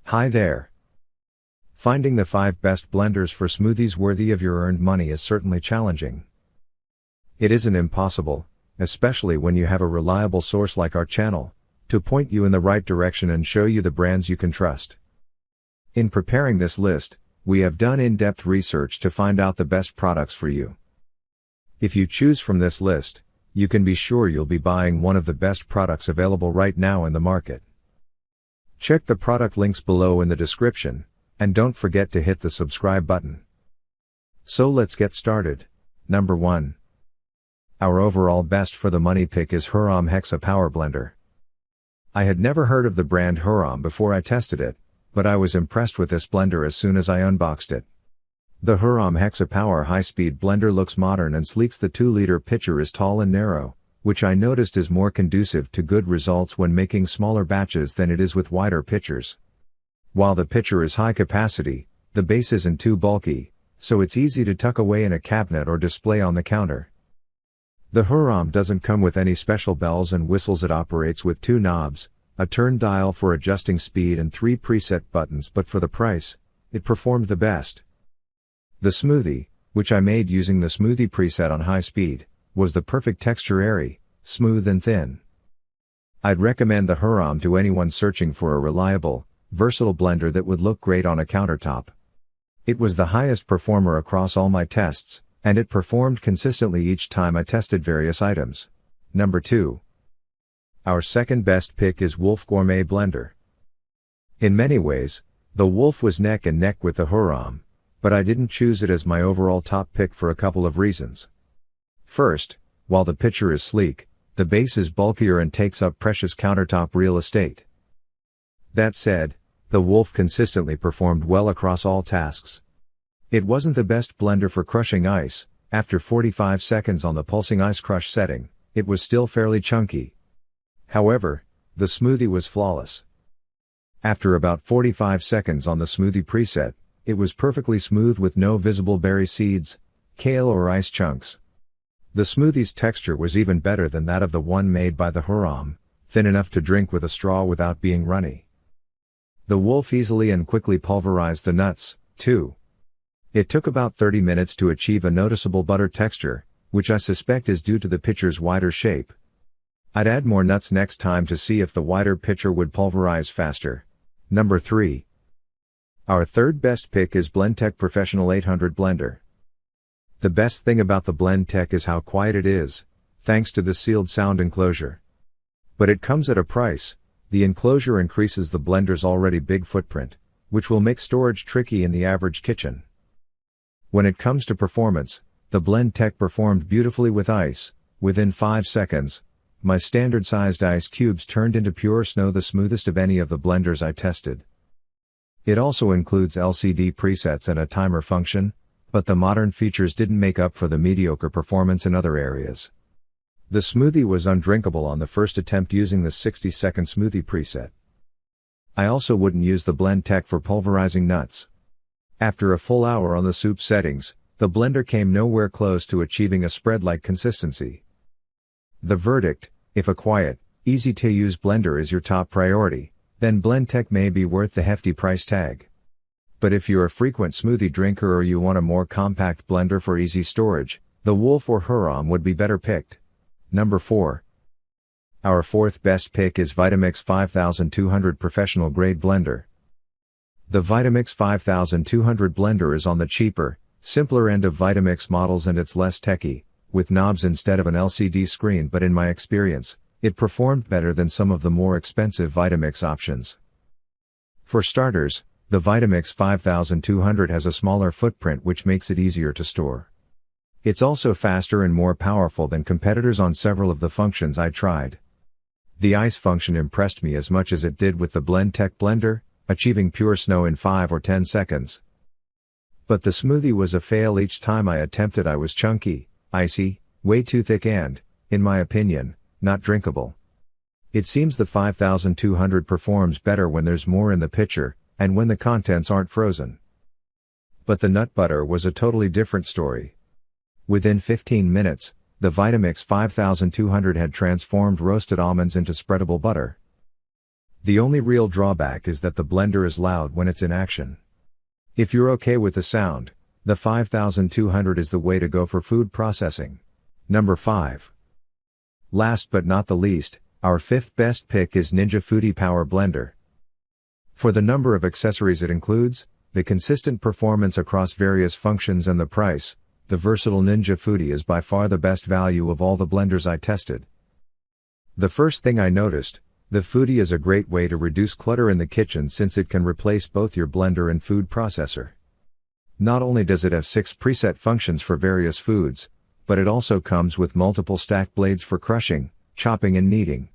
Hi there. Finding the 5 best blenders for smoothies worthy of your earned money is certainly challenging. It isn't impossible, especially when you have a reliable source like our channel, to point you in the right direction and show you the brands you can trust. In preparing this list, we have done in-depth research to find out the best products for you. If you choose from this list, you can be sure you'll be buying one of the best products available right now in the market. Check the product links below in the description, and don't forget to hit the subscribe button. So let's get started. Number 1. Our overall best for the money pick is Hurom Hexa Power Blender. I had never heard of the brand Haram before I tested it, but I was impressed with this blender as soon as I unboxed it. The Hurom Hexa Power high-speed blender looks modern and sleek. The 2-liter pitcher is tall and narrow, which I noticed is more conducive to good results when making smaller batches than it is with wider pitchers. While the pitcher is high capacity, the base isn't too bulky, so it's easy to tuck away in a cabinet or display on the counter. The Hurom doesn't come with any special bells and whistles. It operates with 2 knobs, a turn dial for adjusting speed and 3 preset buttons, but for the price, it performed the best. The Smoothie, which I made using the Smoothie preset on high speed, was the perfect texture, airy, smooth and thin. I'd recommend the Hurom to anyone searching for a reliable, versatile blender that would look great on a countertop. It was the highest performer across all my tests, and it performed consistently each time I tested various items. Number 2. Our second best pick is Wolf Gourmet Blender. In many ways, the Wolf was neck and neck with the Hurom, but I didn't choose it as my overall top pick for a couple of reasons. First, while the pitcher is sleek, the base is bulkier and takes up precious countertop real estate. That said, the Wolf consistently performed well across all tasks. It wasn't the best blender for crushing ice. After 45 seconds on the pulsing ice crush setting, it was still fairly chunky. However, the Smoothie was flawless. After about 45 seconds on the Smoothie preset, it was perfectly smooth with no visible berry seeds, kale or ice chunks. The Smoothie's texture was even better than that of the one made by the Hurom, thin enough to drink with a straw without being runny. The Wolf easily and quickly pulverized the nuts, too. It took about 30 minutes to achieve a noticeable butter texture, which I suspect is due to the pitcher's wider shape. I'd add more nuts next time to see if the wider pitcher would pulverize faster. Number 3. Our third best pick is Blendtec Professional 800 Blender. The best thing about the Blendtec is how quiet it is, thanks to the sealed sound enclosure. But it comes at a price. The enclosure increases the blender's already big footprint, which will make storage tricky in the average kitchen. When it comes to performance, the Blendtec performed beautifully with ice. Within 5 seconds, my standard-sized ice cubes turned into pure snow, the smoothest of any of the blenders I tested. It also includes LCD presets and a timer function, but the modern features didn't make up for the mediocre performance in other areas. The Smoothie was undrinkable on the first attempt using the 60-second Smoothie preset. I also wouldn't use the Blendtec for pulverizing nuts. After a full hour on the soup settings, the blender came nowhere close to achieving a spread-like consistency. The verdict: if a quiet, easy-to-use blender is your top priority, then Blendtec may be worth the hefty price tag. But if you're a frequent smoothie drinker or you want a more compact blender for easy storage, the Wolf or Hurom would be better picked. Number 4. Our fourth best pick is Vitamix 5200 Professional Grade Blender. The Vitamix 5200 blender is on the cheaper, simpler end of Vitamix models, and it's less techy, with knobs instead of an LCD screen, but in my experience, it performed better than some of the more expensive Vitamix options. For starters, the Vitamix 5200 has a smaller footprint, which makes it easier to store. It's also faster and more powerful than competitors on several of the functions I tried. The ice function impressed me as much as it did with the Blendtec blender, achieving pure snow in 5 or 10 seconds. But the Smoothie was a fail. Each time I attempted, I was chunky, icy, way too thick and, in my opinion, not drinkable. It seems the 5200 performs better when there's more in the pitcher, and when the contents aren't frozen. But the nut butter was a totally different story. Within 15 minutes, the Vitamix 5200 had transformed roasted almonds into spreadable butter. The only real drawback is that the blender is loud when it's in action. If you're okay with the sound, the 5200 is the way to go for food processing. Number 5. Last but not the least, our 5th best pick is Ninja Foodi Power Blender. For the number of accessories it includes, the consistent performance across various functions and the price, the versatile Ninja Foodi is by far the best value of all the blenders I tested. The first thing I noticed, the Foodi is a great way to reduce clutter in the kitchen since it can replace both your blender and food processor. Not only does it have 6 preset functions for various foods, but it also comes with multiple stack blades for crushing, chopping and kneading.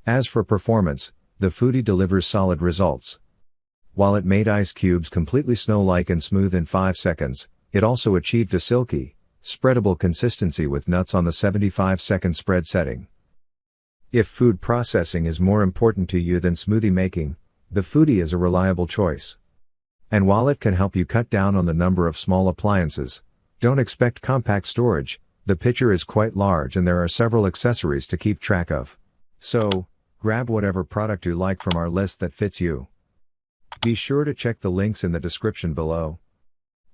As for performance, the Foodi delivers solid results. While it made ice cubes completely snow-like and smooth in 5 seconds, it also achieved a silky, spreadable consistency with nuts on the 75-second spread setting. If food processing is more important to you than smoothie making, the Foodi is a reliable choice. And while it can help you cut down on the number of small appliances, don't expect compact storage. The picture is quite large and there are several accessories to keep track of. So, grab whatever product you like from our list that fits you. Be sure to check the links in the description below.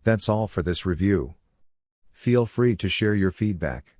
That's all for this review. Feel free to share your feedback.